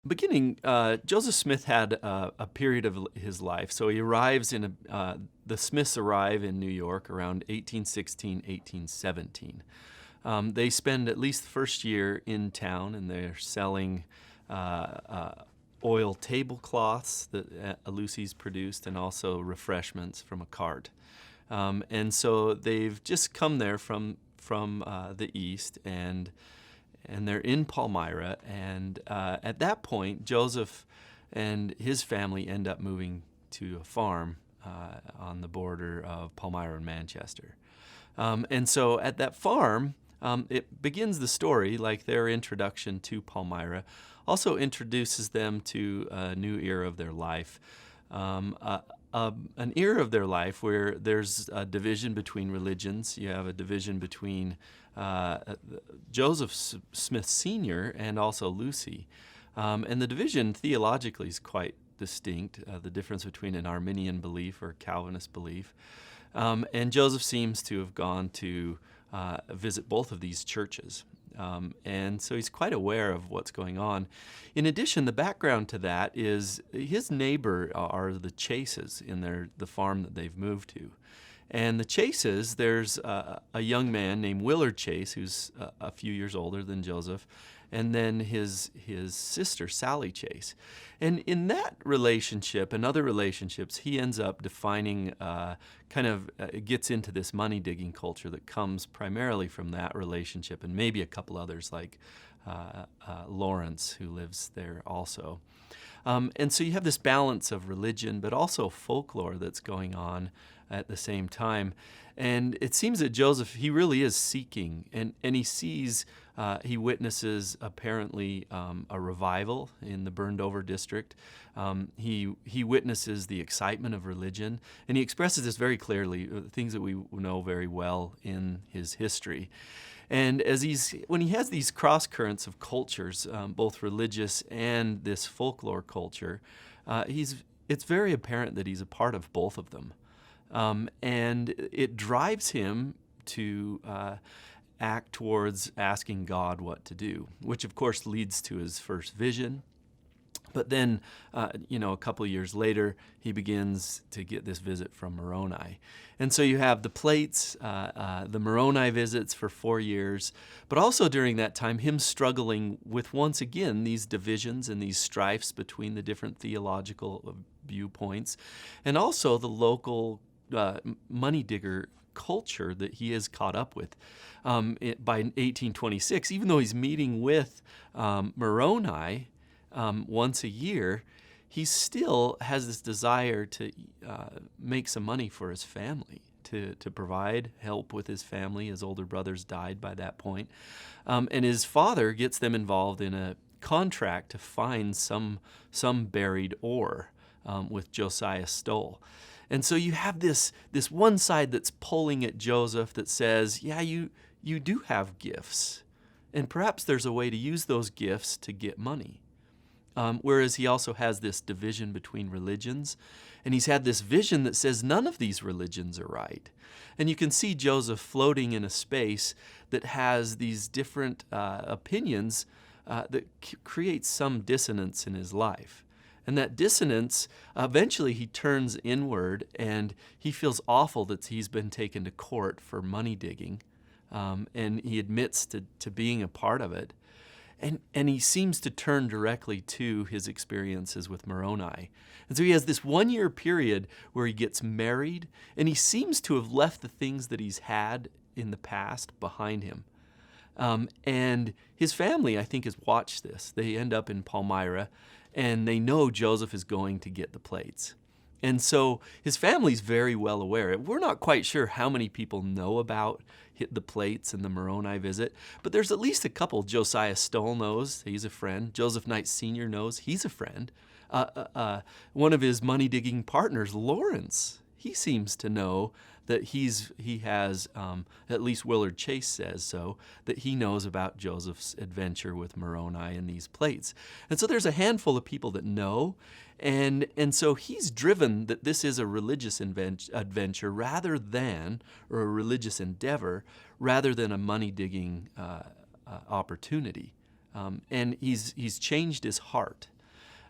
Beginning, Joseph Smith had a period of his life. So he arrives the Smiths arrive in New York around 1816, 1817. They spend at least the first year in town, and they're selling oil tablecloths that Lucy's produced, and also refreshments from a cart. And so they've just come there from the east, and they're in Palmyra, and at that point, Joseph and his family end up moving to a farm on the border of Palmyra and Manchester. And so at that farm, it begins the story, like their introduction to Palmyra, also introduces them to a new era of their life. An era of their life where there's a division between religions. You have a division between Joseph Smith Sr. and also Lucy. And the division theologically is quite distinct, the difference between an Arminian belief or Calvinist belief. And Joseph seems to have gone to visit both of these churches. And so he's quite aware of what's going on. In addition, the background to that is his neighbor are the Chases in the farm that they've moved to. And the Chases, there's a young man named Willard Chase, who's a few years older than Joseph, and then his sister, Sally Chase. And in that relationship and other relationships, he ends up defining, gets into this money-digging culture that comes primarily from that relationship, and maybe a couple others like Lawrence, who lives there also. And so you have this balance of religion, but also folklore that's going on at the same time. And it seems that Joseph, he really is seeking, and he sees, he witnesses apparently a revival in the burned over district. He witnesses the excitement of religion, and he expresses this very clearly, things that we know very well in his history. And when he has these cross currents of cultures, both religious and this folklore culture, it's very apparent that he's a part of both of them. And it drives him to act towards asking God what to do, which of course leads to his first vision. But then, a couple of years later, he begins to get this visit from Moroni. And so you have the plates, the Moroni visits for 4 years, but also during that time, him struggling with, once again, these divisions and these strifes between the different theological viewpoints, and also the local money digger culture that he is caught up with. By 1826, even though he's meeting with Moroni once a year, he still has this desire to make some money for his family, to provide help with his family. His older brothers died by that point. And his father gets them involved in a contract to find some buried ore with Josiah Stoll. And so you have this one side that's pulling at Joseph that says, yeah, you do have gifts, and perhaps there's a way to use those gifts to get money. Whereas he also has this division between religions, and he's had this vision that says none of these religions are right. And you can see Joseph floating in a space that has these different opinions that creates some dissonance in his life. And that dissonance, eventually he turns inward, and he feels awful that he's been taken to court for money digging, and he admits to being a part of it. And he seems to turn directly to his experiences with Moroni. And so he has this 1-year period where he gets married, and he seems to have left the things that he's had in the past behind him. And his family, I think, has watched this. They end up in Palmyra, and they know Joseph is going to get the plates. And so his family's very well aware. We're not quite sure how many people know about the plates and the Moroni visit, but there's at least a couple. Josiah Stoll knows, he's a friend. Joseph Knight Sr. knows, he's a friend. One of his money-digging partners, Lawrence, he seems to know that he has, at least Willard Chase says so, that he knows about Joseph's adventure with Moroni and these plates. And so there's a handful of people that know, and so he's driven that this is a religious adventure rather than, or a religious endeavor, rather than a money-digging opportunity. And he's changed his heart.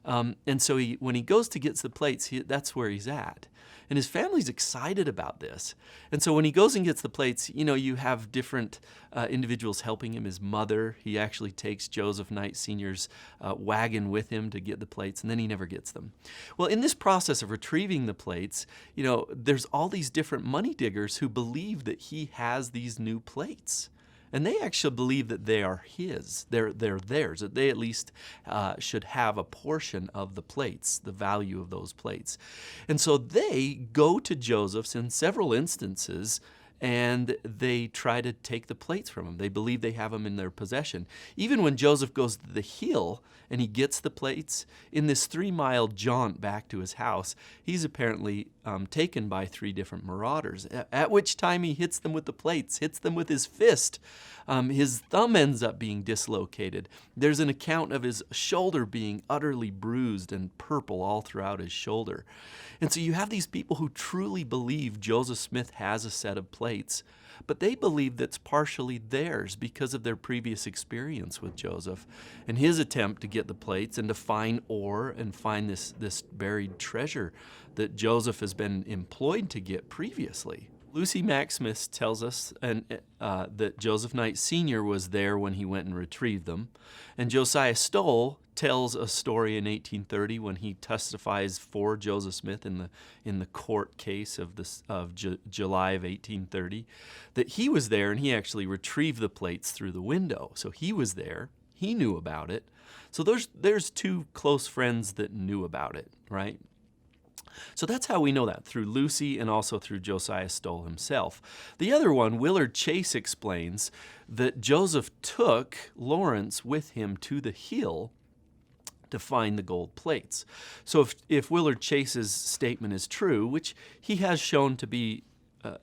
And so when he goes to get the plates, that's where he's at. And his family's excited about this. And so when he goes and gets the plates, you have different individuals helping him. His mother, he actually takes Joseph Knight Sr.'s wagon with him to get the plates, and then he never gets them. Well, in this process of retrieving the plates, there's all these different money diggers who believe that he has these new plates. And they actually believe that they are his, they're theirs, that they at least should have a portion of the plates, the value of those plates. And so they go to Joseph's in several instances, and they try to take the plates from him. They believe they have them in their possession. Even when Joseph goes to the hill and he gets the plates, in this 3-mile jaunt back to his house, he's apparently taken by 3 different marauders, at which time he hits them with the plates, hits them with his fist. His thumb ends up being dislocated. There's an account of his shoulder being utterly bruised and purple all throughout his shoulder. And so you have these people who truly believe Joseph Smith has a set of plates, but they believe that's partially theirs because of their previous experience with Joseph and his attempt to get the plates and to find ore and find this buried treasure that Joseph has been employed to get previously. Lucy Mack Smith tells us that Joseph Knight Sr. was there when he went and retrieved them. And Josiah Stoll tells a story in 1830 when he testifies for Joseph Smith in the court case of July of 1830, that he was there and he actually retrieved the plates through the window. So he was there. He knew about it. So there's 2 close friends that knew about it, right? So that's how we know that, through Lucy and also through Josiah Stoll himself. The other one, Willard Chase, explains that Joseph took Lawrence with him to the hill to find the gold plates. So if Willard Chase's statement is true, which he has shown to be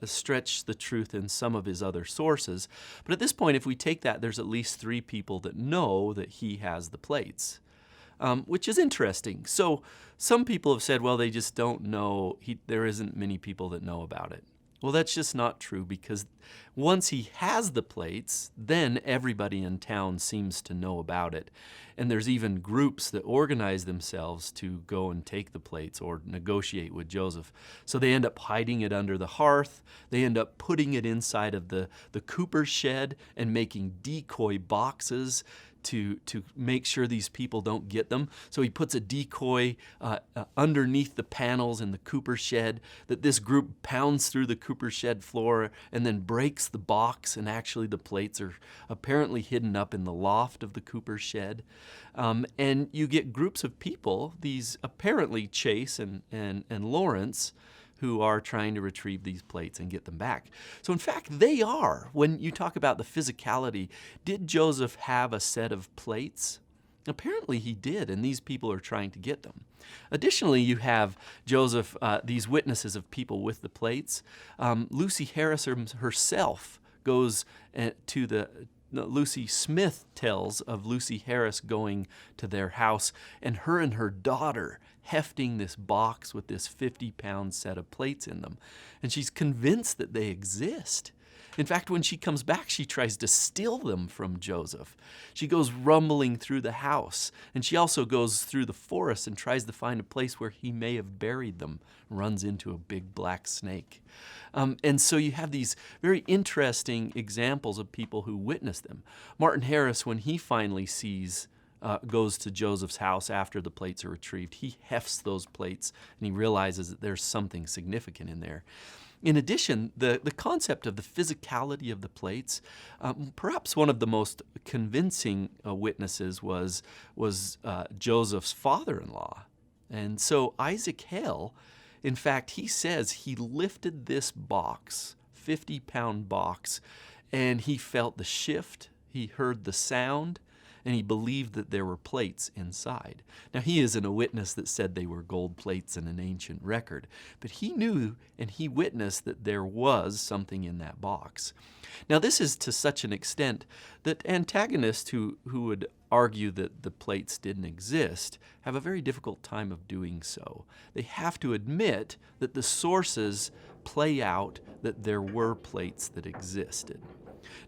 stretch the truth in some of his other sources, but at this point, if we take that, there's at least 3 people that know that he has the plates. Which is interesting. So some people have said, well, they just don't know. There isn't many people that know about it. Well, that's just not true, because once he has the plates, then everybody in town seems to know about it. And there's even groups that organize themselves to go and take the plates or negotiate with Joseph. So they end up hiding it under the hearth. They end up putting it inside of the cooper's shed and making decoy boxes to make sure these people don't get them. So he puts a decoy underneath the panels in the cooper shed, that this group pounds through the cooper shed floor and then breaks the box, and actually the plates are apparently hidden up in the loft of the cooper shed. And you get groups of people, these apparently Chase and Lawrence, who are trying to retrieve these plates and get them back. So in fact, they are. When you talk about the physicality, did Joseph have a set of plates? Apparently he did, and these people are trying to get them. Additionally, you have Joseph, these witnesses of people with the plates. Lucy Harris herself goes Lucy Smith tells of Lucy Harris going to their house and her daughter hefting this box with this 50-pound set of plates in them. And she's convinced that they exist. In fact, when she comes back, she tries to steal them from Joseph. She goes rumbling through the house, and she also goes through the forest and tries to find a place where he may have buried them, runs into a big black snake. And so you have these very interesting examples of people who witnessed them. Martin Harris, when he finally goes to Joseph's house after the plates are retrieved, he hefts those plates and he realizes that there's something significant in there. In addition, the concept of the physicality of the plates, perhaps one of the most convincing witnesses was Joseph's father-in-law. And so Isaac Hale, in fact, he says he lifted this box, 50-pound box, and he felt the shift, he heard the sound, and he believed that there were plates inside. Now, he isn't a witness that said they were gold plates in an ancient record, but he knew and he witnessed that there was something in that box. Now, this is to such an extent that antagonists who would argue that the plates didn't exist have a very difficult time of doing so. They have to admit that the sources play out that there were plates that existed.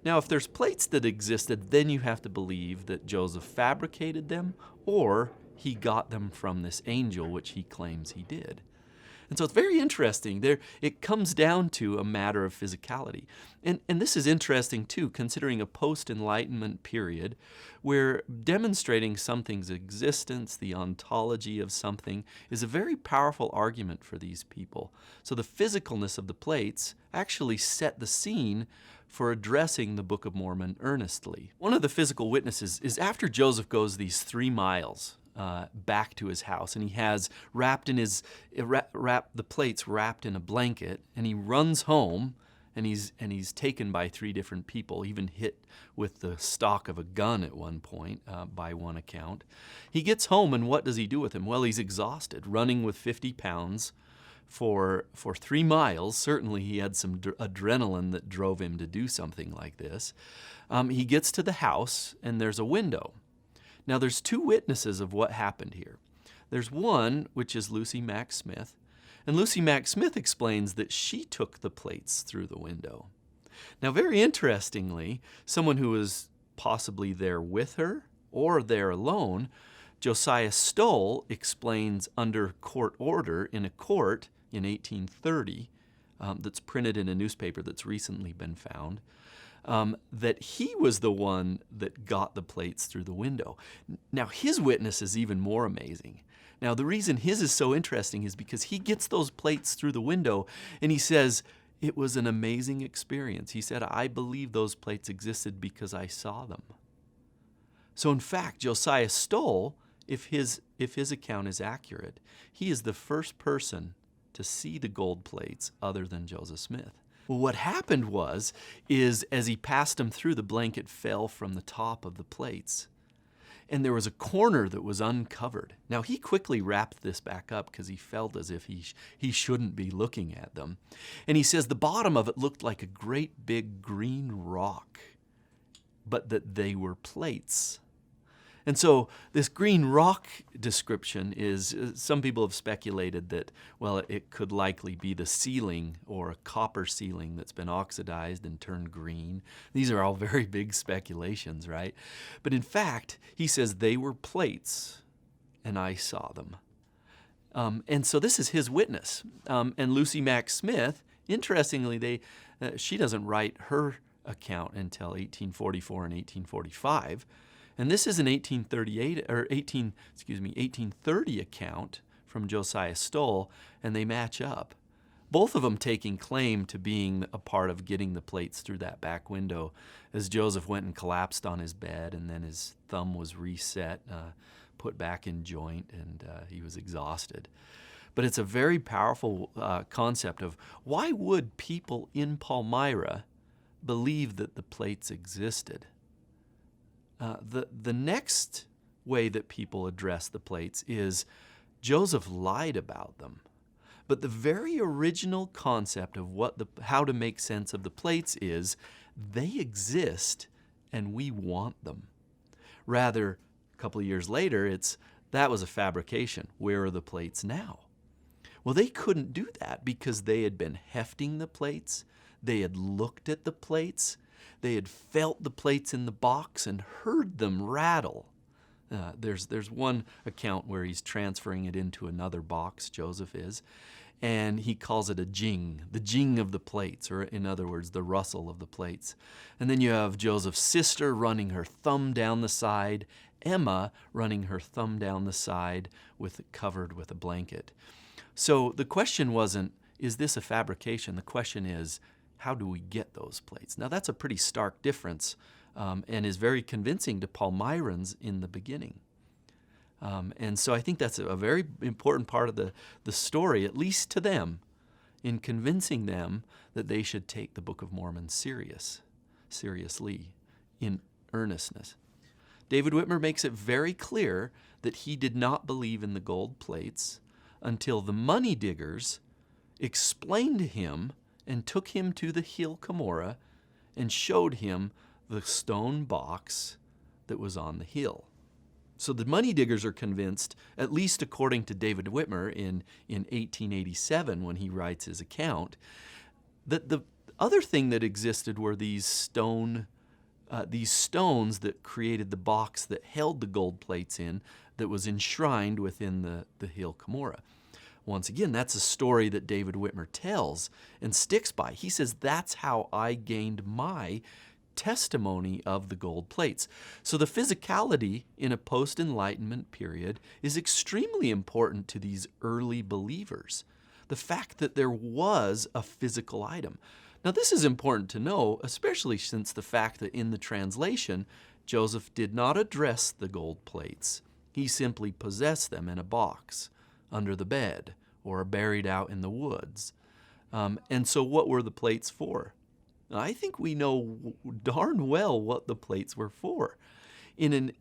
Now, if there's plates that existed, then you have to believe that Joseph fabricated them or he got them from this angel, which he claims he did. And so it's very interesting. It comes down to a matter of physicality. And this is interesting, too, considering a post-Enlightenment period where demonstrating something's existence, the ontology of something, is a very powerful argument for these people. So the physicalness of the plates actually set the scene for addressing the Book of Mormon earnestly. One of the physical witnesses is after Joseph goes these 3 miles back to his house, and he has the plates wrapped in a blanket, and he runs home, and he's taken by 3 different people, even hit with the stock of a gun at one point, by one account. He gets home, and what does he do with him? Well, he's exhausted, running with 50 pounds for 3 miles. Certainly he had some adrenaline that drove him to do something like this. He gets to the house, and there's a window. Now, there's 2 witnesses of what happened here. There's one, which is Lucy Mack Smith, and Lucy Mack Smith explains that she took the plates through the window. Now, very interestingly, someone who was possibly there with her or there alone, Josiah Stoll explains under court order in a court in 1830 that's printed in a newspaper that's recently been found, that he was the one that got the plates through the window. Now, his witness is even more amazing. Now, the reason his is so interesting is because he gets those plates through the window, and he says, it was an amazing experience. He said, I believe those plates existed because I saw them. So, in fact, Josiah Stoll, if his account is accurate, he is the first person to see the gold plates other than Joseph Smith. Well, what happened is as he passed them through, the blanket fell from the top of the plates, and there was a corner that was uncovered. Now, he quickly wrapped this back up because he felt as if he shouldn't be looking at them. And he says the bottom of it looked like a great big green rock, but that they were plates. And so this green rock description is, some people have speculated that, well, it could likely be the ceiling or a copper ceiling that's been oxidized and turned green. These are all very big speculations, right? But in fact, he says they were plates, and I saw them. And so this is his witness. And Lucy Mack Smith, interestingly, she doesn't write her account until 1844 and 1845. And this is an 1830 account from Josiah Stoll, and they match up. Both of them taking claim to being a part of getting the plates through that back window as Joseph went and collapsed on his bed, and then his thumb was reset, put back in joint, and he was exhausted. But it's a very powerful concept of why would people in Palmyra believe that the plates existed? The next way that people address the plates is Joseph lied about them. But the very original concept of how to make sense of the plates is they exist and we want them. Rather, a couple of years later, that was a fabrication. Where are the plates now? Well, they couldn't do that because they had been hefting the plates. They had looked at the plates. They had felt the plates in the box and heard them rattle. There's one account where he's transferring it into another box, Joseph is, and he calls it a jing, the jing of the plates, or in other words, the rustle of the plates. And then you have Joseph's sister running her thumb down the side, Emma running her thumb down the side covered with a blanket. So the question wasn't, is this a fabrication? The question is, how do we get those plates? Now, that's a pretty stark difference and is very convincing to Palmyrans in the beginning. And so I think that's a very important part of the story, at least to them, in convincing them that they should take the Book of Mormon seriously, in earnestness. David Whitmer makes it very clear that he did not believe in the gold plates until the money diggers explained to him and took him to the hill Cumorah and showed him the stone box that was on the hill. So the money diggers are convinced, at least according to David Whitmer in 1887 when he writes his account, that other thing that existed were these stones that created the box that held the gold plates in, that was enshrined within the Hill Cumorah. Once again, that's a story that David Whitmer tells and sticks by. He says, that's how I gained my testimony of the gold plates. So the physicality in a post-Enlightenment period is extremely important to these early believers. The fact that there was a physical item. Now this is important to know, especially since the fact that in the translation, Joseph did not address the gold plates. He simply possessed them in a box, under the bed, or buried out in the woods. And so what were the plates for? I think we know darn well what the plates were for. In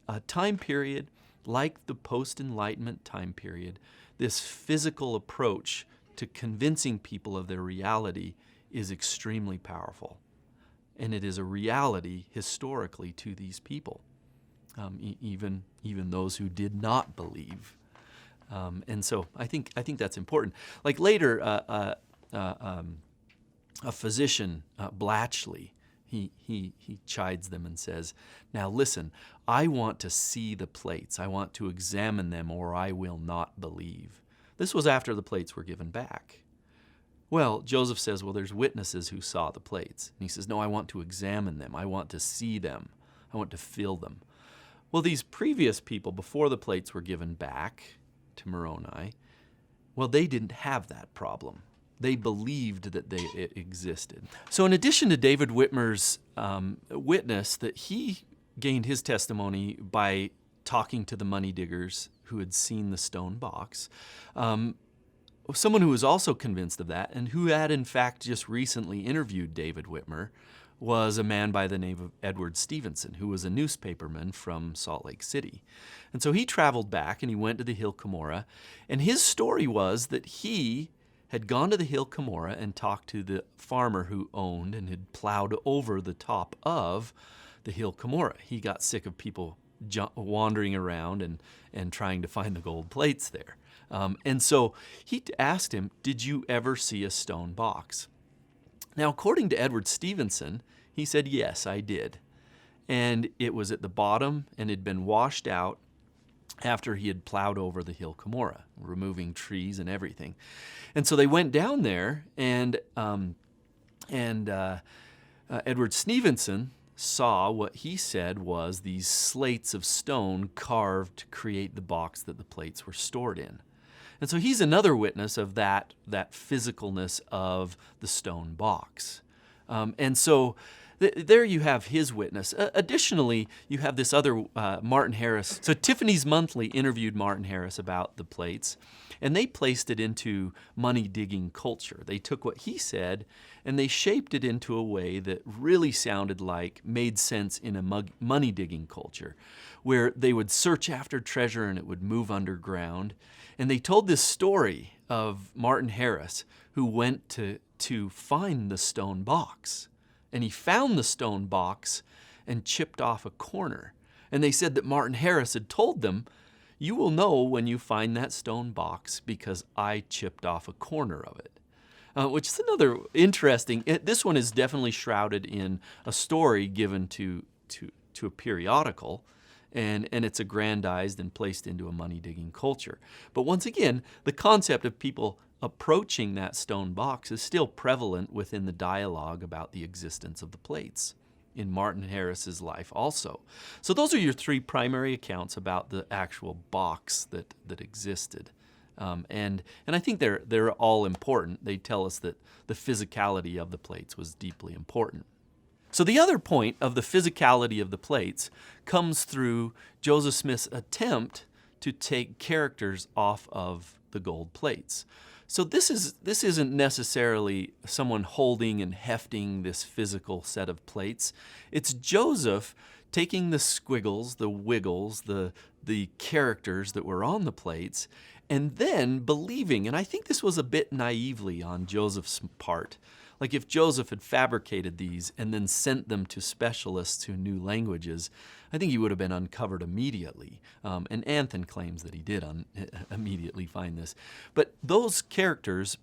a time period like the post-Enlightenment time period, this physical approach to convincing people of their reality is extremely powerful. And it is a reality historically to these people, even those who did not believe. And so I think that's important. Like later, a physician, Blatchley, he chides them and says, "Now listen, I want to see the plates. I want to examine them, or I will not believe." This was after the plates were given back. Well, Joseph says, well, there's witnesses who saw the plates. And he says, no, I want to examine them. I want to see them. I want to feel them. Well, these previous people, before the plates were given back to Moroni, well, they didn't have that problem. They believed that it existed. So in addition to David Whitmer's witness that he gained his testimony by talking to the money diggers who had seen the stone box, someone who was also convinced of that and who had in fact just recently interviewed David Whitmer was a man by the name of Edward Stevenson, who was a newspaperman from Salt Lake City. And so he traveled back and he went to the Hill Cumorah, and his story was that he had gone to the Hill Cumorah and talked to the farmer who owned and had plowed over the top of the Hill Cumorah. He got sick of people wandering around and trying to find the gold plates there. And so he asked him, did you ever see a stone box? Now, according to Edward Stevenson, he said, yes, I did. And it was at the bottom and had been washed out after he had plowed over the Hill Cumorah, removing trees and everything. And so they went down there, and Edward Stevenson saw what he said was these slates of stone carved to create the box that the plates were stored in. And so he's another witness of that physicalness of the stone box. And so there you have his witness. Additionally, you have this other Martin Harris. So Tiffany's Monthly interviewed Martin Harris about the plates, and they placed it into money-digging culture. They took what he said and they shaped it into a way that really sounded like made sense in a money-digging culture, where they would search after treasure and it would move underground. And they told this story of Martin Harris, who went to find the stone box. And he found the stone box and chipped off a corner. And they said that Martin Harris had told them, you will know when you find that stone box because I chipped off a corner of it. Which is another interesting, this one is definitely shrouded in a story given to a periodical, and it's aggrandized and placed into a money-digging culture. But once again, the concept of people approaching that stone box is still prevalent within the dialogue about the existence of the plates in Martin Harris's life also. So those are your three primary accounts about the actual box that existed. And I think they're all important. They tell us that the physicality of the plates was deeply important. So the other point of the physicality of the plates comes through Joseph Smith's attempt to take characters off of the gold plates. So this isn't necessarily someone holding and hefting this physical set of plates. It's Joseph taking the squiggles, the wiggles, the characters that were on the plates, and then believing, and I think this was a bit naively on Joseph's part, like if Joseph had fabricated these and then sent them to specialists who knew languages, I think he would have been uncovered immediately. And Anthon claims that he did immediately find this. But those characters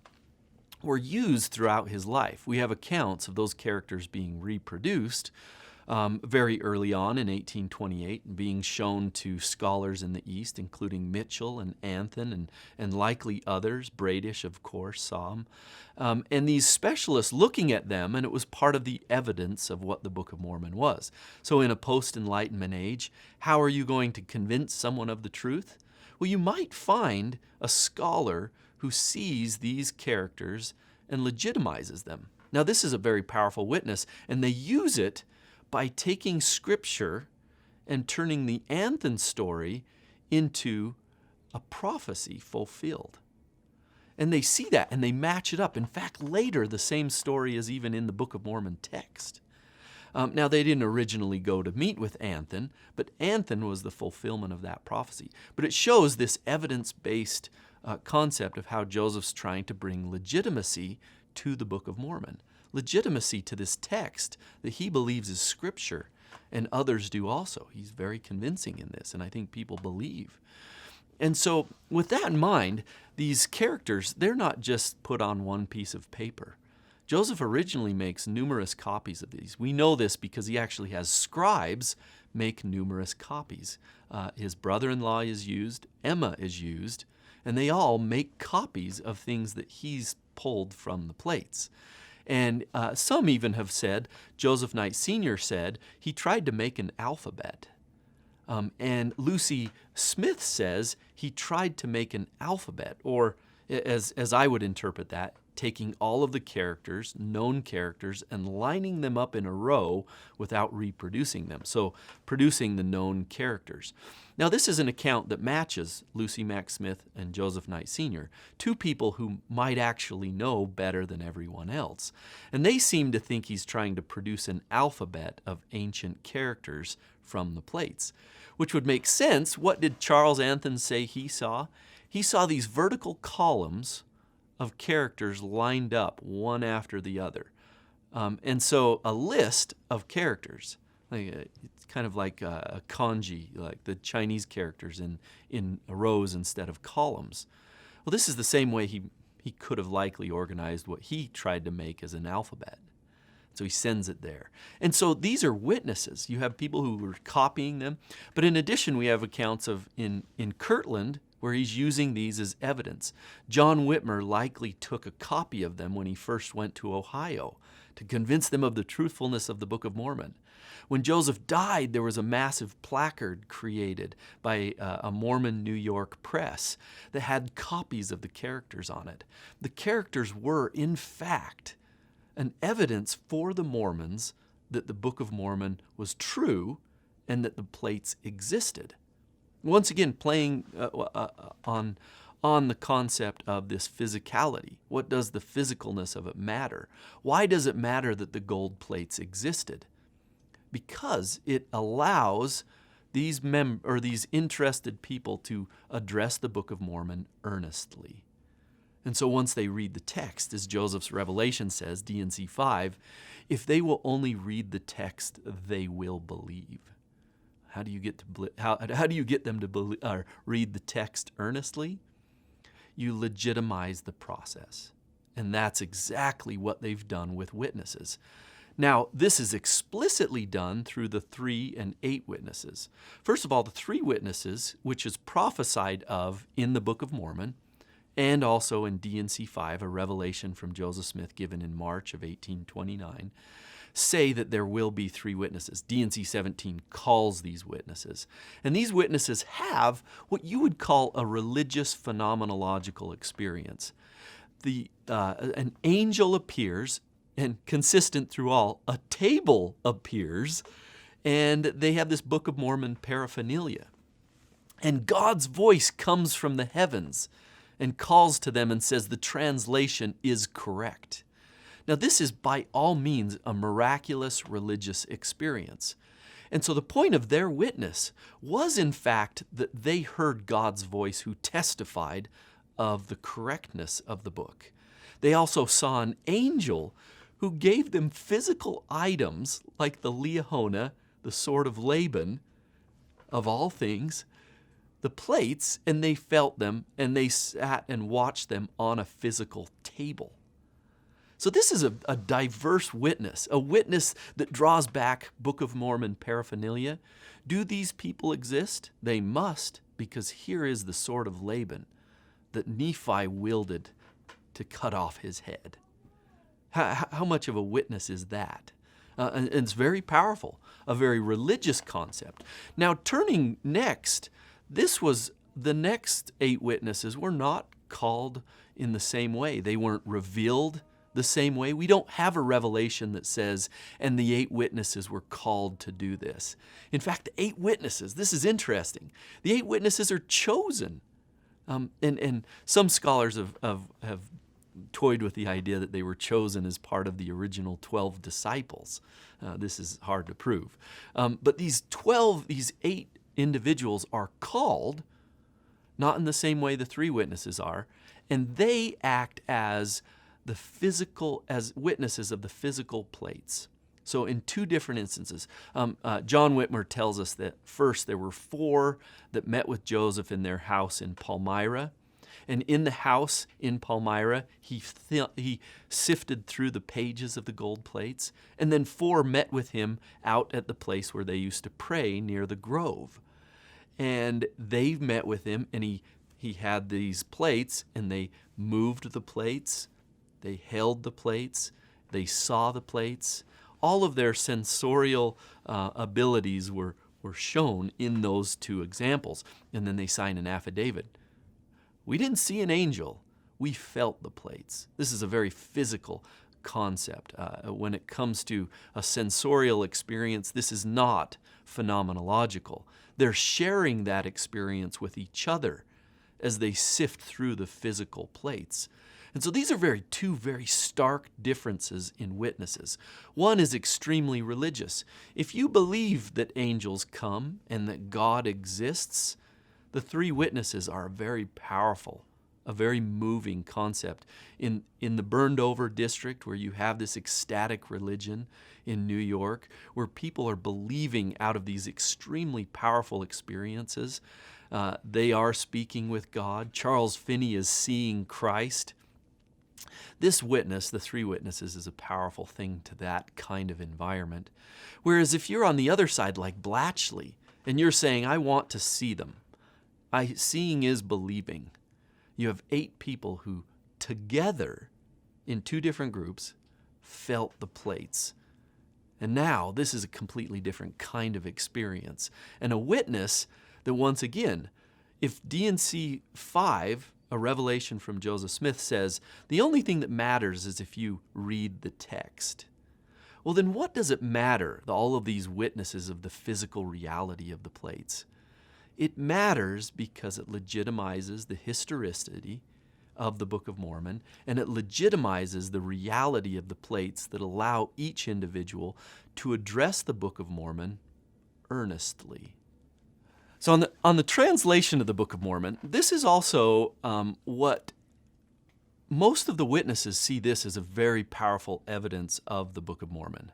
were used throughout his life. We have accounts of those characters being reproduced very early on in 1828 and being shown to scholars in the East, including Mitchell and Anthon and likely others. Bradish, of course, saw them. And these specialists looking at them, and it was part of the evidence of what the Book of Mormon was. So in a post-Enlightenment age, how are you going to convince someone of the truth? Well, you might find a scholar who sees these characters and legitimizes them. Now, this is a very powerful witness, and they use it by taking Scripture and turning the Anthon story into a prophecy fulfilled. And they see that, and they match it up. In fact, later, the same story is even in the Book of Mormon text. Now, they didn't originally go to meet with Anthon, but Anthon was the fulfillment of that prophecy. But it shows this evidence-based concept of how Joseph's trying to bring legitimacy to the Book of Mormon. Legitimacy to this text that he believes is Scripture, and others do also. He's very convincing in this, and I think people believe. And so with that in mind, these characters, they're not just put on one piece of paper. Joseph originally makes numerous copies of these. We know this because he actually has scribes make numerous copies. His brother-in-law is used, Emma is used, and they all make copies of things that he's pulled from the plates. And some even have said, Joseph Knight Sr. said, he tried to make an alphabet. And Lucy Smith says he tried to make an alphabet, or as I would interpret that, taking all of the characters, known characters, and lining them up in a row without reproducing them. So producing the known characters. Now this is an account that matches Lucy Mack Smith and Joseph Knight Sr., two people who might actually know better than everyone else. And they seem to think he's trying to produce an alphabet of ancient characters from the plates, which would make sense. What did Charles Anthon say he saw? He saw these vertical columns of characters lined up one after the other. And so a list of characters, it's kind of like a kanji, like the Chinese characters in rows instead of columns. Well, this is the same way he could have likely organized what he tried to make as an alphabet. So he sends it there. And so these are witnesses. You have people who were copying them. But in addition, we have accounts of in Kirtland, where he's using these as evidence. John Whitmer likely took a copy of them when he first went to Ohio to convince them of the truthfulness of the Book of Mormon. When Joseph died, there was a massive placard created by a Mormon New York press that had copies of the characters on it. The characters were, in fact, an evidence for the Mormons that the Book of Mormon was true and that the plates existed. Once again, playing on the concept of this physicality. What does the physicalness of it matter? Why does it matter that the gold plates existed? Because it allows these interested people to address the Book of Mormon earnestly. And so once they read the text, as Joseph's Revelation says, D&C 5, if they will only read the text, they will believe. How do you get them to read the text earnestly? You legitimize the process. And that's exactly what they've done with witnesses. Now, this is explicitly done through the 3 and 8 witnesses. First of all, the 3 witnesses, which is prophesied of in the Book of Mormon, and also in D&C 5, a revelation from Joseph Smith given in March of 1829, say that there will be 3 witnesses. D&C 17 calls these witnesses. And these witnesses have what you would call a religious phenomenological experience. An angel appears, and consistent through all, a table appears, and they have this Book of Mormon paraphernalia. And God's voice comes from the heavens and calls to them and says the translation is correct. Now, this is by all means a miraculous religious experience. And so the point of their witness was, in fact, that they heard God's voice who testified of the correctness of the book. They also saw an angel who gave them physical items like the Liahona, the sword of Laban, of all things, the plates, and they felt them, and they sat and watched them on a physical table. So this is a diverse witness, a witness that draws back Book of Mormon paraphernalia. Do these people exist? They must, because here is the sword of Laban that Nephi wielded to cut off his head. How much of a witness is that? And it's very powerful, a very religious concept. Now, turning next, the next 8 witnesses were not called in the same way. They weren't revealed the same way. We don't have a revelation that says, and the 8 witnesses were called to do this. In fact, the 8 witnesses, this is interesting. The 8 witnesses are chosen. And some scholars have toyed with the idea that they were chosen as part of the original 12 disciples. This is hard to prove. But these 8 individuals are called, not in the same way the 3 witnesses are, and they act as witnesses of the physical plates. So in 2 different instances, John Whitmer tells us that first there were 4 that met with Joseph in their house in Palmyra. And in the house in Palmyra, he sifted through the pages of the gold plates. And then 4 met with him out at the place where they used to pray near the grove. And they met with him, and he had these plates, and they moved the plates. They held the plates. They saw the plates. All of their sensorial abilities were shown in those 2 examples. And then they signed an affidavit. We didn't see an angel. We felt the plates. This is a very physical concept. When it comes to a sensorial experience, this is not phenomenological. They're sharing that experience with each other as they sift through the physical plates. And so these are 2 very stark differences in witnesses. One is extremely religious. If you believe that angels come and that God exists, the 3 witnesses are very powerful, a very moving concept. In the burned over district, where you have this ecstatic religion in New York, where people are believing out of these extremely powerful experiences, they are speaking with God. Charles Finney is seeing Christ. This witness, the 3 witnesses, is a powerful thing to that kind of environment. Whereas if you're on the other side, like Blatchley, and you're saying, I want to see them, seeing is believing. You have 8 people who together, in 2 different groups, felt the plates. And now this is a completely different kind of experience. And a witness that, once again, if D&C 5, a revelation from Joseph Smith, says the only thing that matters is if you read the text, well, then what does it matter, all of these witnesses of the physical reality of the plates? It matters because it legitimizes the historicity of the Book of Mormon, and it legitimizes the reality of the plates that allow each individual to address the Book of Mormon earnestly. So on the translation of the Book of Mormon, this is also what most of the witnesses see this as a very powerful evidence of the Book of Mormon.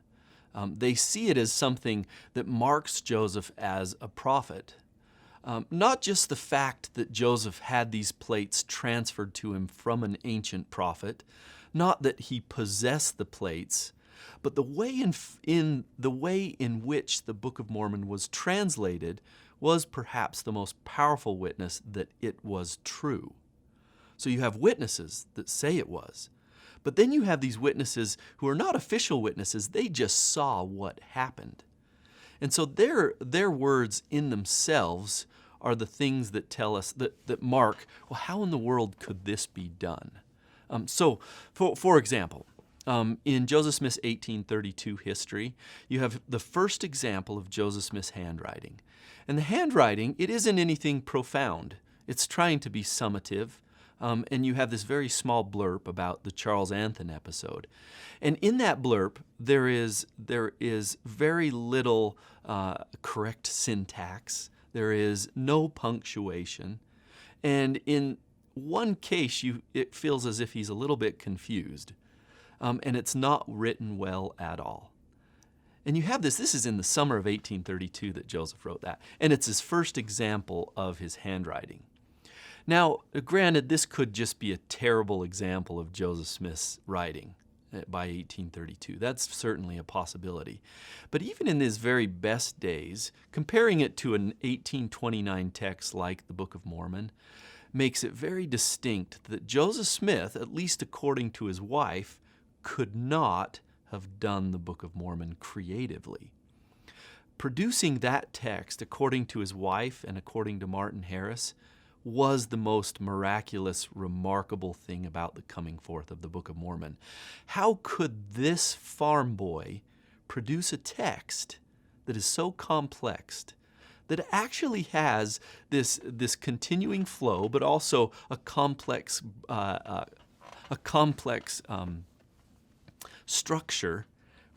They see it as something that marks Joseph as a prophet. Not just the fact that Joseph had these plates transferred to him from an ancient prophet, not that he possessed the plates, but the way in which the Book of Mormon was translated was perhaps the most powerful witness that it was true. So you have witnesses that say it was, but then you have these witnesses who are not official witnesses. They just saw what happened. And so their words in themselves are the things that tell us, that mark, well, how in the world could this be done? So, for example, in Joseph Smith's 1832 history, you have the first example of Joseph Smith's handwriting. And the handwriting, it isn't anything profound. It's trying to be summative. And you have this very small blurb about the Charles Anthon episode. And in that blurb, there is very little correct syntax. There is no punctuation. And in one case, it feels as if he's a little bit confused. And it's not written well at all. And you have this is in the summer of 1832 that Joseph wrote that. And it's his first example of his handwriting. Now, granted, this could just be a terrible example of Joseph Smith's writing. by 1832. That's certainly a possibility. But even in his very best days, comparing it to an 1829 text like the Book of Mormon makes it very distinct that Joseph Smith, at least according to his wife, could not have done the Book of Mormon creatively. Producing that text, according to his wife and according to Martin Harris, was the most miraculous, remarkable thing about the coming forth of the Book of Mormon. How could this farm boy produce a text that is so complex, that actually has this continuing flow, but also a complex structure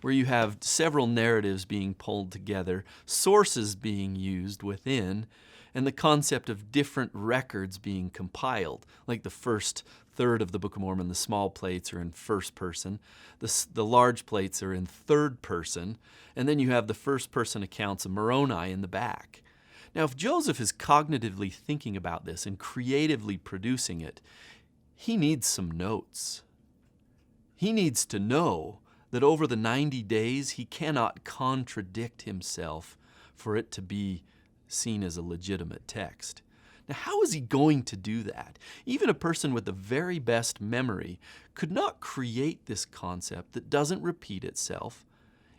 where you have several narratives being pulled together, sources being used within, and the concept of different records being compiled. Like the first third of the Book of Mormon, the small plates are in first person, the large plates are in third person, and then you have the first person accounts of Moroni in the back. Now, if Joseph is cognitively thinking about this and creatively producing it, he needs some notes. He needs to know that over the 90 days, he cannot contradict himself for it to be seen as a legitimate text. Now, how is he going to do that? Even a person with the very best memory could not create this concept that doesn't repeat itself.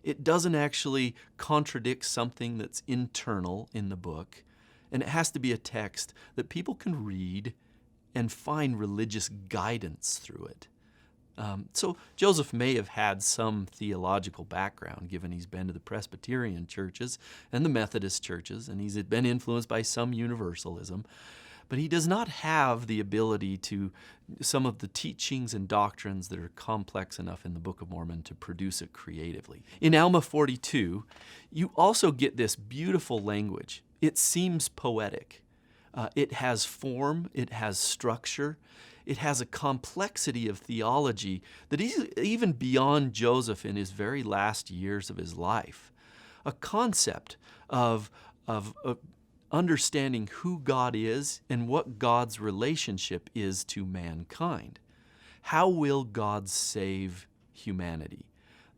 It doesn't actually contradict something that's internal in the book, and it has to be a text that people can read and find religious guidance through it. So Joseph may have had some theological background, given he's been to the Presbyterian churches and the Methodist churches, and he's been influenced by some universalism, but he does not have the ability to some of the teachings and doctrines that are complex enough in the Book of Mormon to produce it creatively. In Alma 42, you also get this beautiful language. It seems poetic. It has form, it has structure, it has a complexity of theology that is even beyond Joseph in his very last years of his life. A concept of understanding who God is and what God's relationship is to mankind. How will God save humanity?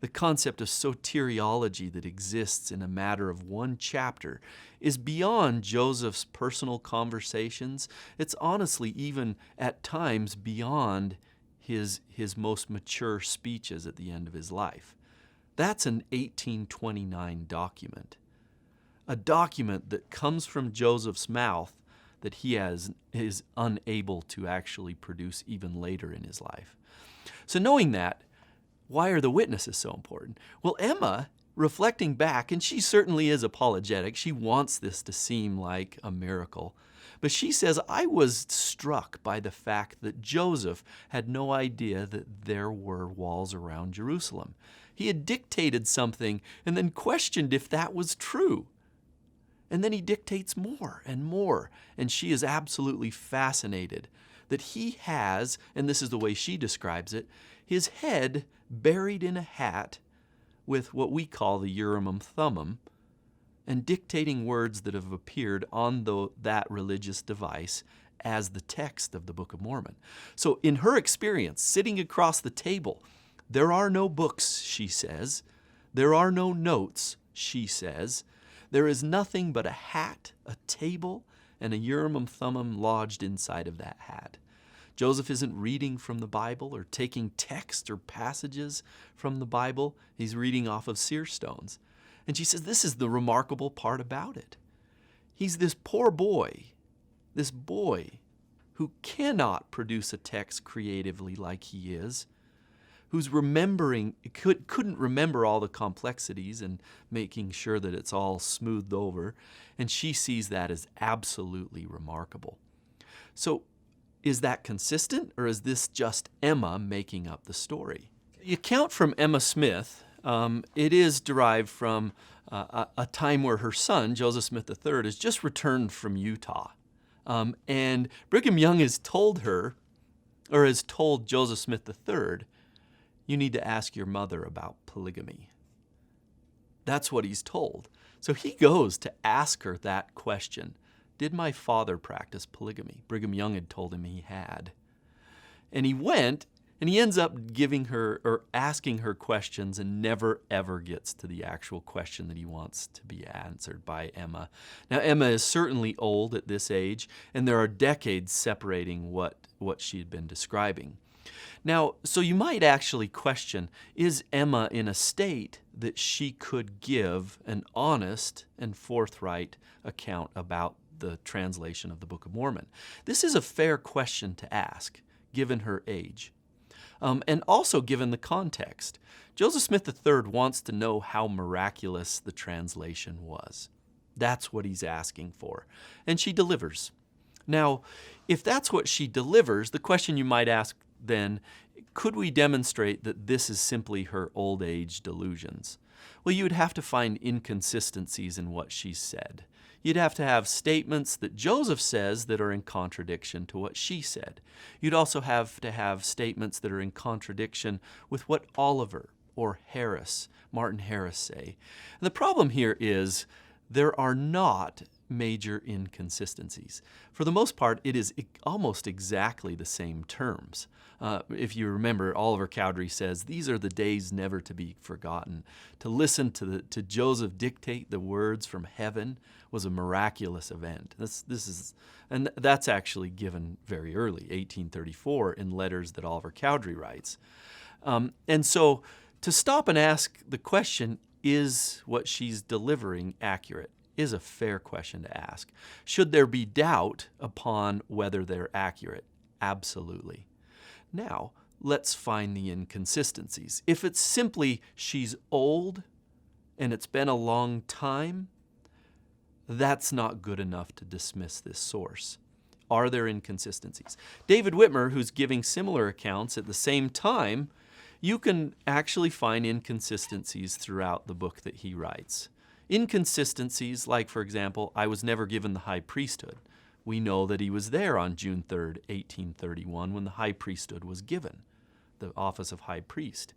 The concept of soteriology that exists in a matter of one chapter is beyond Joseph's personal conversations. It's honestly even at times beyond his most mature speeches at the end of his life. That's an 1829 document. A document that comes from Joseph's mouth that he is unable to actually produce even later in his life. So knowing that, why are the witnesses so important? Well, Emma, reflecting back, and she certainly is apologetic. She wants this to seem like a miracle. But she says, I was struck by the fact that Joseph had no idea that there were walls around Jerusalem. He had dictated something and then questioned if that was true. And then he dictates more and more. And she is absolutely fascinated that he has, and this is the way she describes it, his head buried in a hat with what we call the Urim and Thummim, and dictating words that have appeared on that religious device as the text of the Book of Mormon. So in her experience, sitting across the table, there are no books, she says. There are no notes, she says. There is nothing but a hat, a table, and a Urim and Thummim lodged inside of that hat. Joseph isn't reading from the Bible or taking text or passages from the Bible. He's reading off of seer stones. And she says this is the remarkable part about it. He's this poor boy, this boy who cannot produce a text creatively like he is, who's couldn't remember all the complexities and making sure that it's all smoothed over. And she sees that as absolutely remarkable. So, is that consistent, or is this just Emma making up the story? The account from Emma Smith, it is derived from a time where her son, Joseph Smith III, has just returned from Utah. And Brigham Young has told her, or has told Joseph Smith III, you need to ask your mother about polygamy. That's what he's told. So he goes to ask her that question. Did my father practice polygamy? Brigham Young had told him he had. And he went And he ends up giving her or asking her questions and never ever gets to the actual question that he wants to be answered by Emma. Now, Emma is certainly old at this age, and there are decades separating what she had been describing. Now, so you might actually question, is Emma in a state that she could give an honest and forthright account about the translation of the Book of Mormon? This is a fair question to ask, given her age. And also given the context. Joseph Smith III wants to know how miraculous the translation was. That's what he's asking for. And she delivers. Now, if that's what she delivers, the question you might ask then, could we demonstrate that this is simply her old age delusions? Well, you would have to find inconsistencies in what she said. You'd have to have statements that Joseph says that are in contradiction to what she said. You'd also have to have statements that are in contradiction with what Oliver or Martin Harris say. And the problem here is there are not major inconsistencies. For the most part, it is almost exactly the same terms. If you remember, Oliver Cowdery says, these are the days never to be forgotten. To listen to Joseph dictate the words from heaven was a miraculous event. And that's actually given very early, 1834, in letters that Oliver Cowdery writes. And so to stop and ask the question, is what she's delivering accurate, is a fair question to ask. Should there be doubt upon whether they're accurate? Absolutely. Now, let's find the inconsistencies. If it's simply she's old and it's been a long time, that's not good enough to dismiss this source. Are there inconsistencies? David Whitmer, who's giving similar accounts at the same time, you can actually find inconsistencies throughout the book that he writes. Inconsistencies like, for example, I was never given the high priesthood. We know that he was there on June 3rd, 1831, when the high priesthood was given, the office of high priest.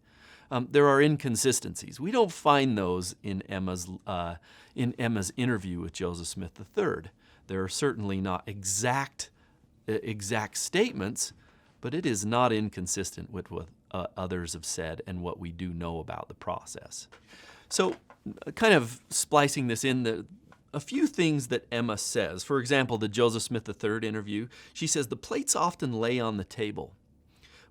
There are inconsistencies. We don't find those in Emma's interview with Joseph Smith III. There are certainly not exact statements, but it is not inconsistent with what others have said and what we do know about the process. So, kind of splicing this in, a few things that Emma says. For example, the Joseph Smith III interview, she says, the plates often lay on the table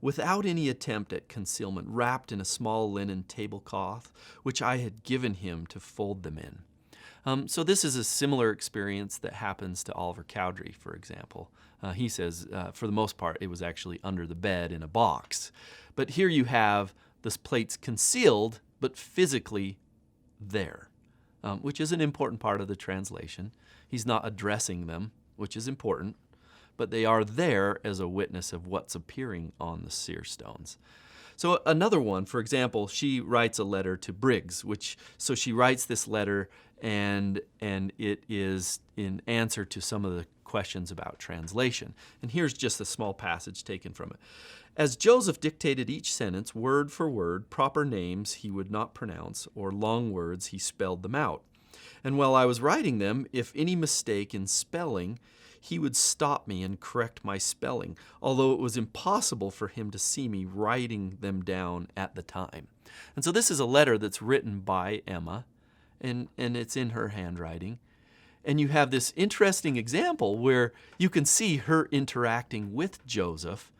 without any attempt at concealment, wrapped in a small linen tablecloth, which I had given him to fold them in. So this is a similar experience that happens to Oliver Cowdery, for example. He says, for the most part, it was actually under the bed in a box. But here you have the plates concealed, but physically there, which is an important part of the translation. He's not addressing them, which is important, but they are there as a witness of what's appearing on the seer stones. So another one, for example, she writes a letter to Briggs, so she writes this letter and it is in answer to some of the questions about translation. And here's just a small passage taken from it. As Joseph dictated each sentence, word for word, proper names he would not pronounce, or long words, he spelled them out. And while I was writing them, if any mistake in spelling, he would stop me and correct my spelling, although it was impossible for him to see me writing them down at the time. And so this is a letter that's written by Emma, and it's in her handwriting. And you have this interesting example where you can see her interacting with Joseph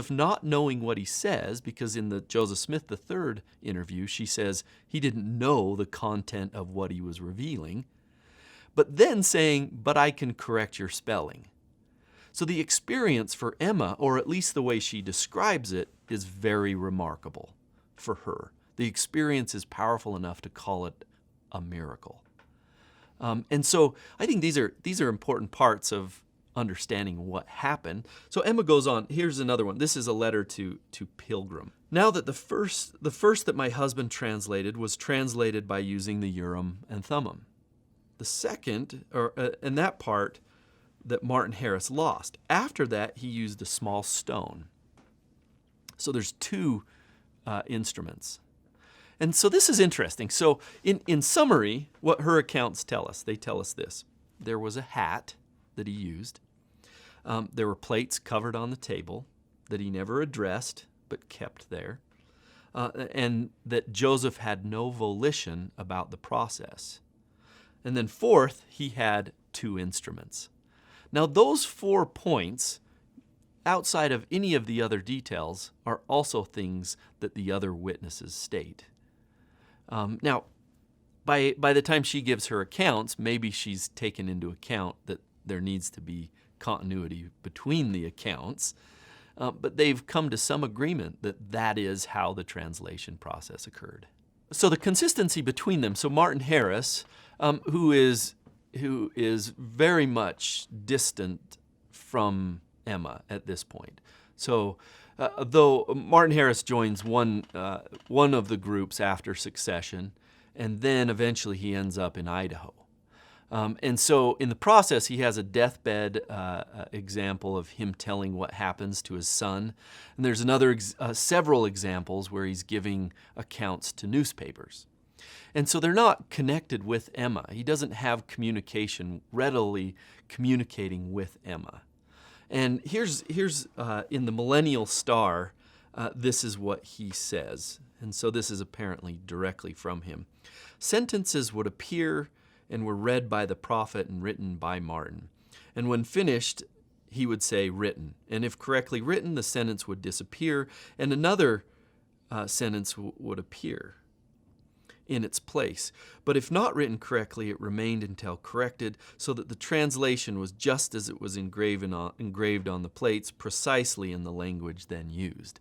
not knowing what he says, because in the Joseph Smith III interview, she says he didn't know the content of what he was revealing, but then saying, but I can correct your spelling. So the experience for Emma, or at least the way she describes it, is very remarkable for her. The experience is powerful enough to call it a miracle. And so I think these are important parts of understanding what happened. So Emma goes on. Here's another one. This is a letter to Pilgrim. Now that the first that my husband translated was translated by using the Urim and Thummim. The second, and that part that Martin Harris lost. After that, he used a small stone. So there's two instruments. And so this is interesting. So in summary, what her accounts tell us, they tell us this. There was a hat that he used. There were plates covered on the table that he never addressed but kept there, and that Joseph had no volition about the process. And then fourth, he had 2 instruments. Now those 4 points, outside of any of the other details, are also things that the other witnesses state. Now, by the time she gives her accounts, maybe she's taken into account that there needs to be continuity between the accounts, but they've come to some agreement that that is how the translation process occurred. So the consistency between them, so Martin Harris, who is very much distant from Emma at this point. So though Martin Harris joins one of the groups after succession, and then eventually he ends up in Idaho. And so in the process, he has a deathbed example of him telling what happens to his son. And there's several examples where he's giving accounts to newspapers. And so they're not connected with Emma. He doesn't have readily communicating with Emma. And here's in the Millennial Star, this is what he says. And so this is apparently directly from him. Sentences would appear and were read by the prophet and written by Martin. And when finished, he would say, written. And if correctly written, the sentence would disappear, and another sentence would appear in its place. But if not written correctly, it remained until corrected, so that the translation was just as it was engraved on the plates, precisely in the language then used.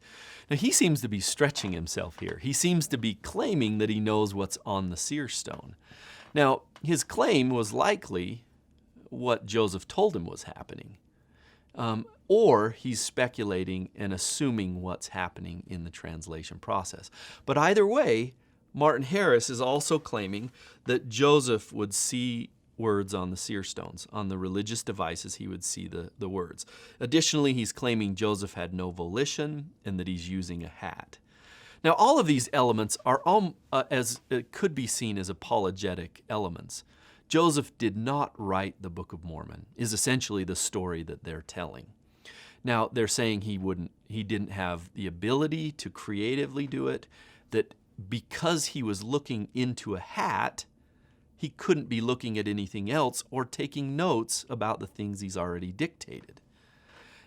Now, he seems to be stretching himself here. He seems to be claiming that he knows what's on the seer stone. Now, his claim was likely what Joseph told him was happening, or he's speculating and assuming what's happening in the translation process. But either way, Martin Harris is also claiming that Joseph would see words on the seer stones. On the religious devices, he would see the words. Additionally, he's claiming Joseph had no volition and that he's using a hat. Now, all of these elements are as it could be seen as apologetic elements. Joseph did not write the Book of Mormon, is essentially the story that they're telling. Now, they're saying he didn't have the ability to creatively do it, that because he was looking into a hat, he couldn't be looking at anything else or taking notes about the things he's already dictated.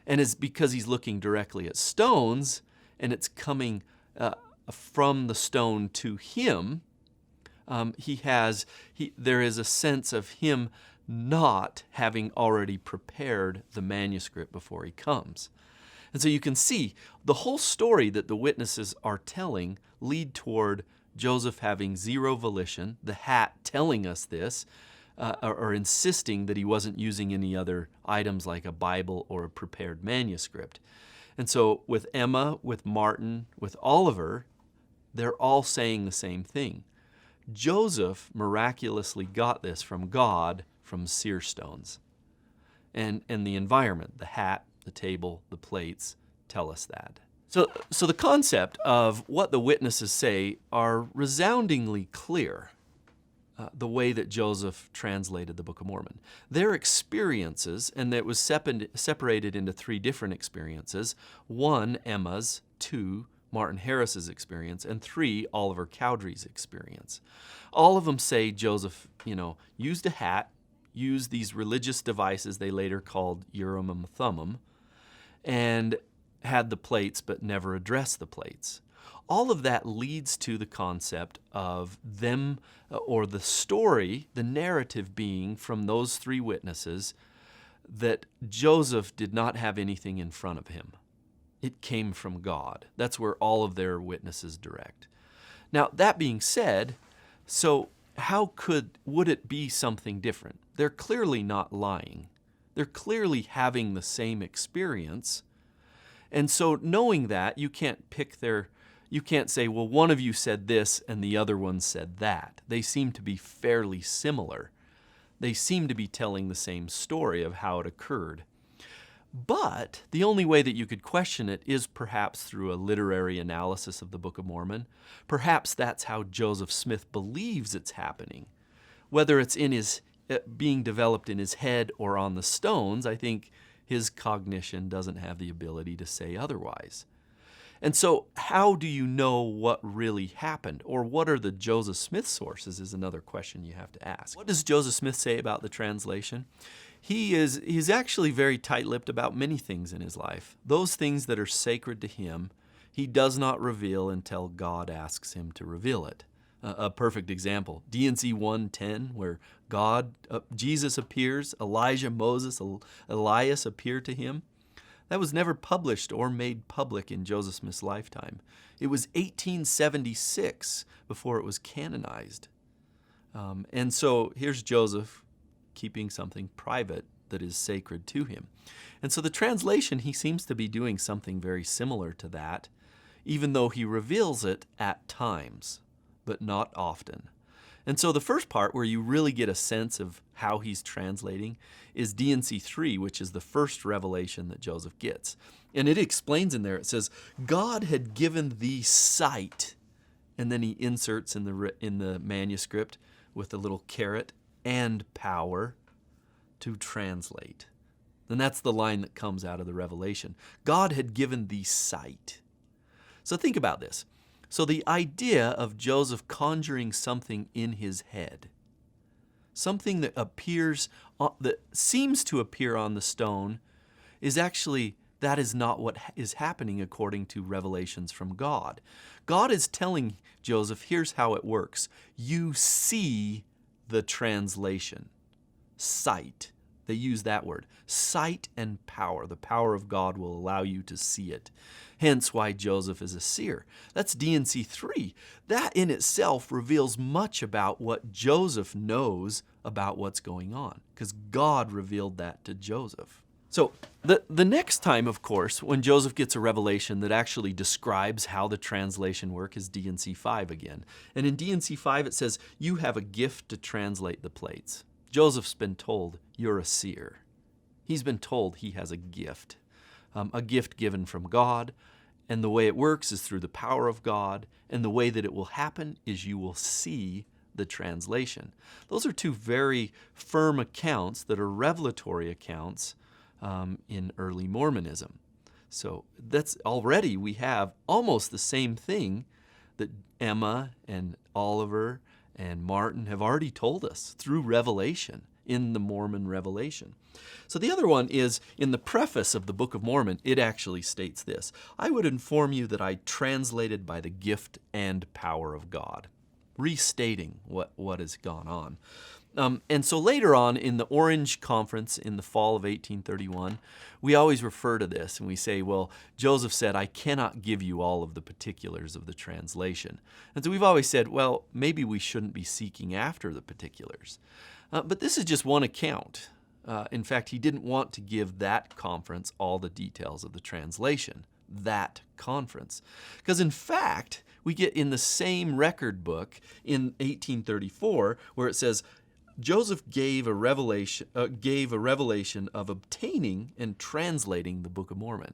And it's because he's looking directly at stones and it's coming from the stone to him, there is a sense of him not having already prepared the manuscript before he comes. And so you can see the whole story that the witnesses are telling lead toward Joseph having zero volition, the hat telling us this, or insisting that he wasn't using any other items like a Bible or a prepared manuscript. And so with Emma, with Martin, with Oliver, they're all saying the same thing. Joseph miraculously got this from God from seer stones. And the environment, the hat, the table, the plates, tell us that. So the concept of what the witnesses say are resoundingly clear, the way that Joseph translated the Book of Mormon. Their experiences, and it was separated into 3 different experiences, 1, Emma's, 2, Martin Harris's experience, and 3, Oliver Cowdery's experience. All of them say Joseph, used a hat, used these religious devices they later called Urim and Thummim, and had the plates but never addressed the plates. All of that leads to the concept of them, or the story, the narrative being from those 3 witnesses that Joseph did not have anything in front of him. It came from God. That's where all of their witnesses direct. Now, that being said, so would it be something different? They're clearly not lying. They're clearly having the same experience. And so knowing that, you can't say, well, one of you said this and the other one said that. They seem to be fairly similar. They seem to be telling the same story of how it occurred. But the only way that you could question it is perhaps through a literary analysis of the Book of Mormon. Perhaps that's how Joseph Smith believes it's happening. Whether it's in his being developed in his head or on the stones, I think his cognition doesn't have the ability to say otherwise. And so how do you know what really happened? Or what are the Joseph Smith sources is another question you have to ask. What does Joseph Smith say about the translation? He's actually very tight-lipped about many things in his life. Those things that are sacred to him, he does not reveal until God asks him to reveal it. A perfect example, D&C 1:10, where Jesus appears, Elijah, Moses, Elias appear to him. That was never published or made public in Joseph Smith's lifetime. It was 1876 before it was canonized. And so here's Joseph keeping something private that is sacred to him. And so the translation, he seems to be doing something very similar to that, even though he reveals it at times, but not often. And so the first part where you really get a sense of how he's translating is D&C 3, which is the first revelation that Joseph gets. And it explains in there, it says, God had given thee sight, and then he inserts in the manuscript with a little caret, and power to translate. And that's the line that comes out of the revelation. God had given thee sight. So think about this. So the idea of Joseph conjuring something in his head, something that that seems to appear on the stone, is actually, that is not what is happening according to revelations from God. God is telling Joseph, here's how it works. You see the translation. Sight. They use that word. Sight and power. The power of God will allow you to see it. Hence why Joseph is a seer. That's D&C 3. That in itself reveals much about what Joseph knows about what's going on, because God revealed that to Joseph. So the next time, of course, when Joseph gets a revelation that actually describes how the translation works is D&C 5 again. And in D&C 5 it says, you have a gift to translate the plates. Joseph's been told, you're a seer. He's been told he has a gift given from God. And the way it works is through the power of God. And the way that it will happen is you will see the translation. Those are two very firm accounts that are revelatory accounts in early Mormonism. So that's already we have almost the same thing that Emma and Oliver and Martin have already told us through revelation in the Mormon revelation. So the other one is in the preface of the Book of Mormon, it actually states this: I would inform you that I translated by the gift and power of God, restating what has gone on. And so later on in the Orange Conference in the fall of 1831, we always refer to this and we say, well, Joseph said, I cannot give you all of the particulars of the translation. And so we've always said, well, maybe we shouldn't be seeking after the particulars. But this is just one account. In fact, he didn't want to give that conference all the details of the translation, that conference. Because in fact, we get in the same record book in 1834 where it says, Joseph gave a revelation of obtaining and translating the Book of Mormon.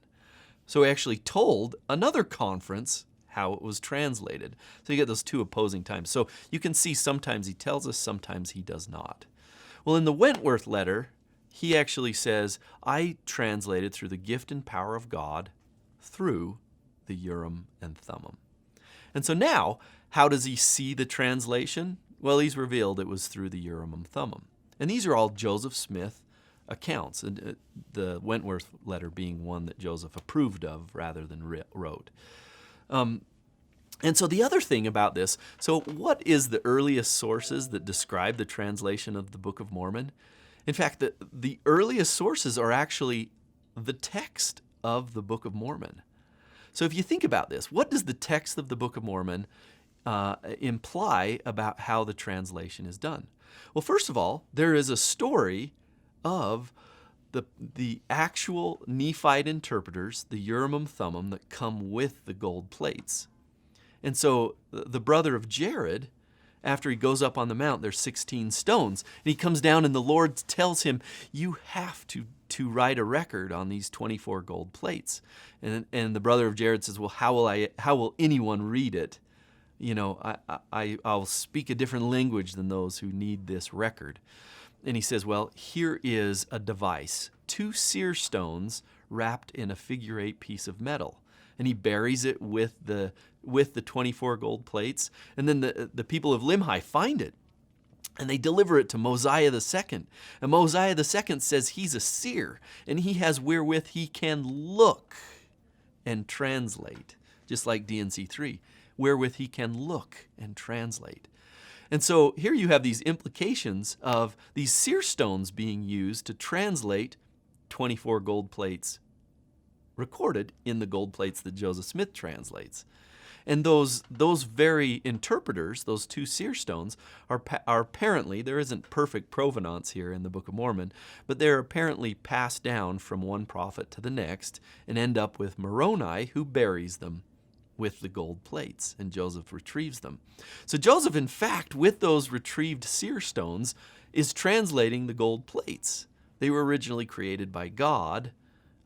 So he actually told another conference how it was translated. So you get those two opposing times. So you can see sometimes he tells us, sometimes he does not. Well, in the Wentworth letter, he actually says, I translated through the gift and power of God through the Urim and Thummim. And so now, how does he see the translation? Well, he's revealed it was through the Urim and Thummim. And these are all Joseph Smith accounts, and the Wentworth letter being one that Joseph approved of rather than wrote. And so the other thing about this, so what is the earliest sources that describe the translation of the Book of Mormon? In fact, the earliest sources are actually the text of the Book of Mormon. So if you think about this, what does the text of the Book of Mormon imply about how the translation is done? Well, first of all, there is a story of the actual Nephite interpreters, the Urim and Thummim, that come with the gold plates. And so the brother of Jared, after he goes up on the mount, there's 16 stones. And he comes down and the Lord tells him, you have to write a record on these 24 gold plates. And the brother of Jared says, well, how will anyone read it? You know, I'll speak a different language than those who need this record. And he says, well, here is a device. 2 seer stones wrapped in a figure-8 piece of metal. And he buries it with the 24 gold plates. And then the people of Limhi find it, and they deliver it to Mosiah II. And Mosiah II says he's a seer, and he has wherewith he can look and translate, just like D&C 3, wherewith he can look and translate. And so here you have these implications of these seer stones being used to translate 24 gold plates recorded in the gold plates that Joseph Smith translates. And those very interpreters, those two seer stones, are apparently, there isn't perfect provenance here in the Book of Mormon, but they're apparently passed down from one prophet to the next and end up with Moroni, who buries them with the gold plates, and Joseph retrieves them. So Joseph, in fact, with those retrieved seer stones, is translating the gold plates. They were originally created by God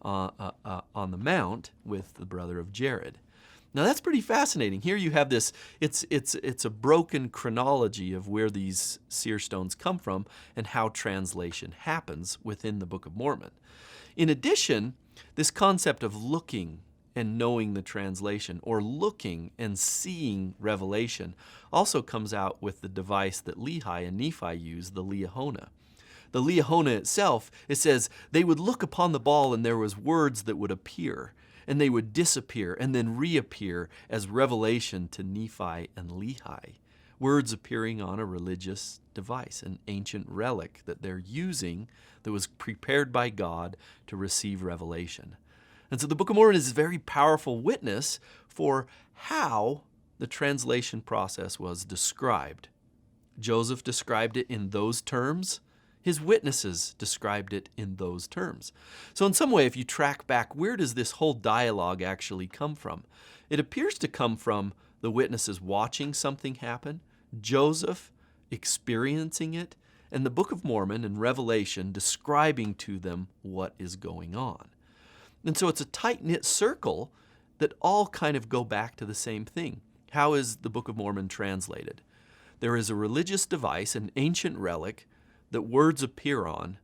on the mount with the brother of Jared. Now that's pretty fascinating. Here you have this, it's a broken chronology of where these seer stones come from and how translation happens within the Book of Mormon. In addition, this concept of looking and knowing the translation, or looking and seeing revelation, also comes out with the device that Lehi and Nephi used, the Liahona. The Liahona itself, it says, they would look upon the ball and there was words that would appear, and they would disappear and then reappear as revelation to Nephi and Lehi. Words appearing on a religious device, an ancient relic that they're using that was prepared by God to receive revelation. And so the Book of Mormon is a very powerful witness for how the translation process was described. Joseph described it in those terms. His witnesses described it in those terms. So in some way, if you track back, where does this whole dialogue actually come from? It appears to come from the witnesses watching something happen, Joseph experiencing it, and the Book of Mormon and Revelation describing to them what is going on. And so it's a tight-knit circle that all kind of go back to the same thing. How is the Book of Mormon translated? There is a religious device, an ancient relic, that words appear on,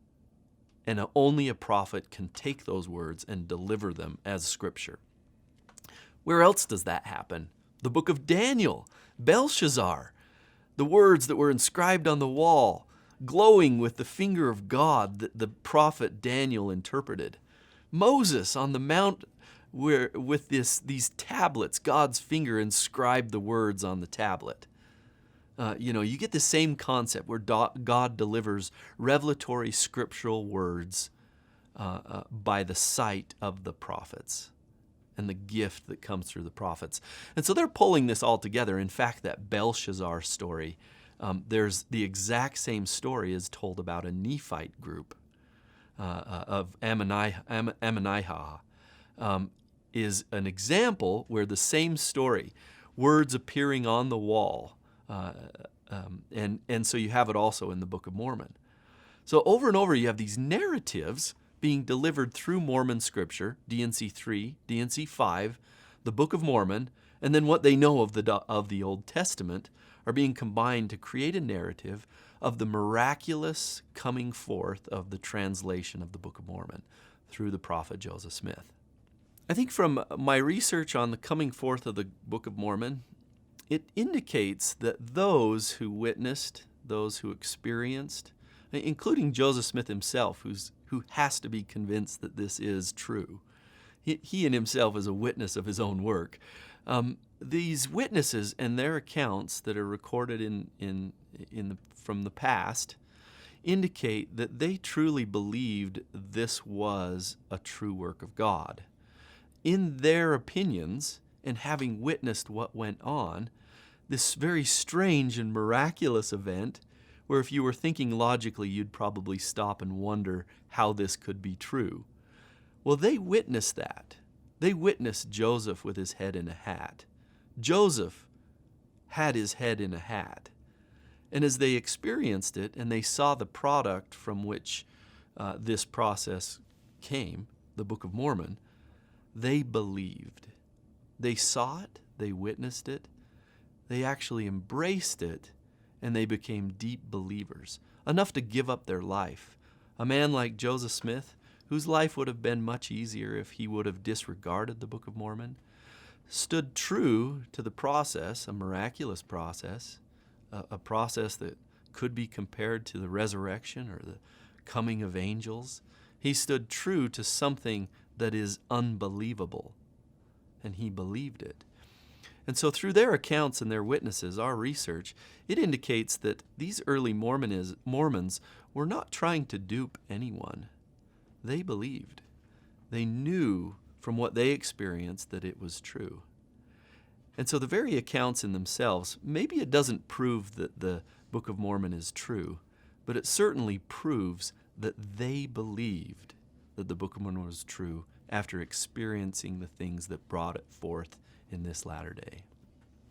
and only a prophet can take those words and deliver them as scripture. Where else does that happen? The book of Daniel, Belshazzar, the words that were inscribed on the wall, glowing with the finger of God that the prophet Daniel interpreted. Moses on the mount where with these tablets, God's finger inscribed the words on the tablet. You get the same concept where God delivers revelatory scriptural words by the sight of the prophets and the gift that comes through the prophets. And so they're pulling this all together. In fact, that Belshazzar story, there's the exact same story is told about a Nephite group of Ammonihah, is an example where the same story, words appearing on the wall, and so you have it also in the Book of Mormon. So over and over you have these narratives being delivered through Mormon scripture, D&C 3, D&C 5, the Book of Mormon, and then what they know of the Old Testament are being combined to create a narrative of the miraculous coming forth of the translation of the Book of Mormon through the prophet Joseph Smith. I think from my research on the coming forth of the Book of Mormon, it indicates that those who witnessed, those who experienced, including Joseph Smith himself, who has to be convinced that this is true. He in himself is a witness of his own work. These witnesses and their accounts that are recorded from the past indicate that they truly believed this was a true work of God. In their opinions, and having witnessed what went on, this very strange and miraculous event, where if you were thinking logically, you'd probably stop and wonder how this could be true. Well, they witnessed that. They witnessed Joseph with his head in a hat. Joseph had his head in a hat. And as they experienced it and they saw the product from which this process came, the Book of Mormon, they believed. They saw it, they witnessed it, they actually embraced it, and they became deep believers, enough to give up their life. A man like Joseph Smith, whose life would have been much easier if he would have disregarded the Book of Mormon, stood true to the process, a miraculous process, a process that could be compared to the resurrection or the coming of angels. He stood true to something that is unbelievable, and he believed it. And so through their accounts and their witnesses, our research, it indicates that these early Mormons were not trying to dupe anyone. They believed. They knew from what they experienced that it was true. And so the very accounts in themselves, maybe it doesn't prove that the Book of Mormon is true, but it certainly proves that they believed that the Book of Mormon was true after experiencing the things that brought it forth in this latter day.